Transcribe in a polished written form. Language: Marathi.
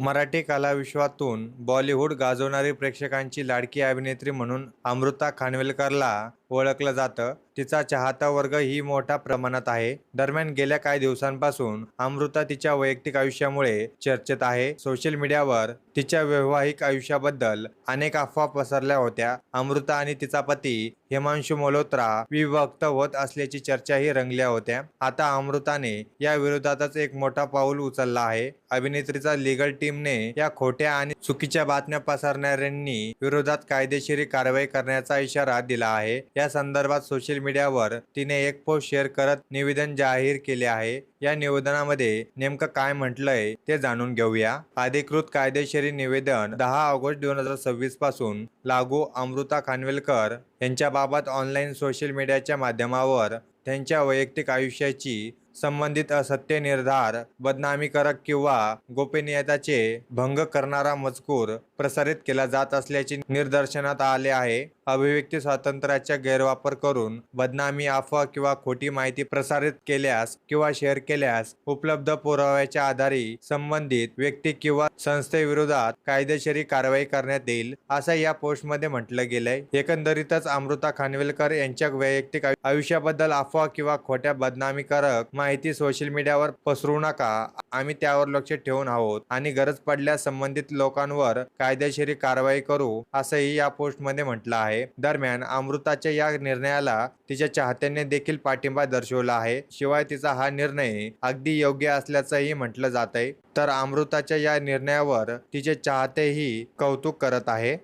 मराठी कलाविश्वातून बॉलिवूड गाजवणारी प्रेक्षकांची लाडकी अभिनेत्री म्हणून अमृता खानविलकरला ओळखलं जातं. तिचा चाहता वर्ग ही मोठ्या प्रमाणात आहे. दरम्यान गेल्या काही दिवसांपासून अमृता तिच्या वैयक्तिक आयुष्यामुळे चर्चेत आहे. सोशल मीडियावर तिच्या वैवाहिक आयुष्याबद्दल अनेक अफवा पसरल्या होत्या. अमृता आणि तिचा पती हिमांशू मल्होत्रा विभक्त होत असल्याची चर्चाही रंगल्या होत्या. आता अमृताने या विरोधातच एक मोठा पाऊल उचलला आहे. अभिनेत्रीचा लीगल टीमने या खोट्या आणि चुकीच्या बातम्या पसरणाऱ्यांनी विरोधात कायदेशीर कारवाई करण्याचा इशारा दिला आहे. या संदर्भात सोशल मीडियावर तिने एक पोस्ट शेअर करत निवेदन जाहीर केले आहे. या निवेदनामध्ये नेमकं काय म्हटलंय ते जाणून घेऊया. अधिकृत कायदेशीर निवेदन 10 ऑगस्ट 2026 पासून लागू. अमृता खानविलकर यांच्याबाबत ऑनलाईन सोशल मीडियाच्या माध्यमावर त्यांच्या वैयक्तिक आयुष्याची संबंधित असत्य निर्धार, बदनामीकारक किंवा गोपनीयतेचे भंग करणारा मजकूर प्रसारित केला जात असल्याचे निदर्शनास आले आहे. अभिव्यक्ती स्वातंत्र्याचा गैरवापर करून बदनामी, अफवा किंवा खोटी माहिती प्रसारित केल्यास किंवा शेअर केल्यास उपलब्ध पुराव्याच्या आधारे संबंधित व्यक्ती किंवा संस्थेविरोधात कायदेशीर कारवाई करण्यात येईल, असं या पोस्टमध्ये म्हटलं गेलंय. एकंदरीतच अमृता खानविलकर यांच्या वैयक्तिक आयुष्याबद्दल अफवा किंवा खोट्या बदनामीकारक माहिती सोशल मीडियावर पसरवू नका. आम्ही त्यावर लक्ष ठेवून आहोत आणि गरज पडल्यास संबंधित लोकांवर कायदेशीर कारवाई करू, असंही या पोस्टमध्ये म्हटलं आहे. दरम्यान अमृताच्या या निर्णयाला तिच्या चाहत्यांनी देखील पाठिंबा दर्शवला आहे. शिवाय तिचा हा निर्णय अगदी योग्य असल्याचंही म्हटलं जात आहे. तर अमृताच्या या निर्णयावर तिचे चाहतेही कौतुक करत आहे.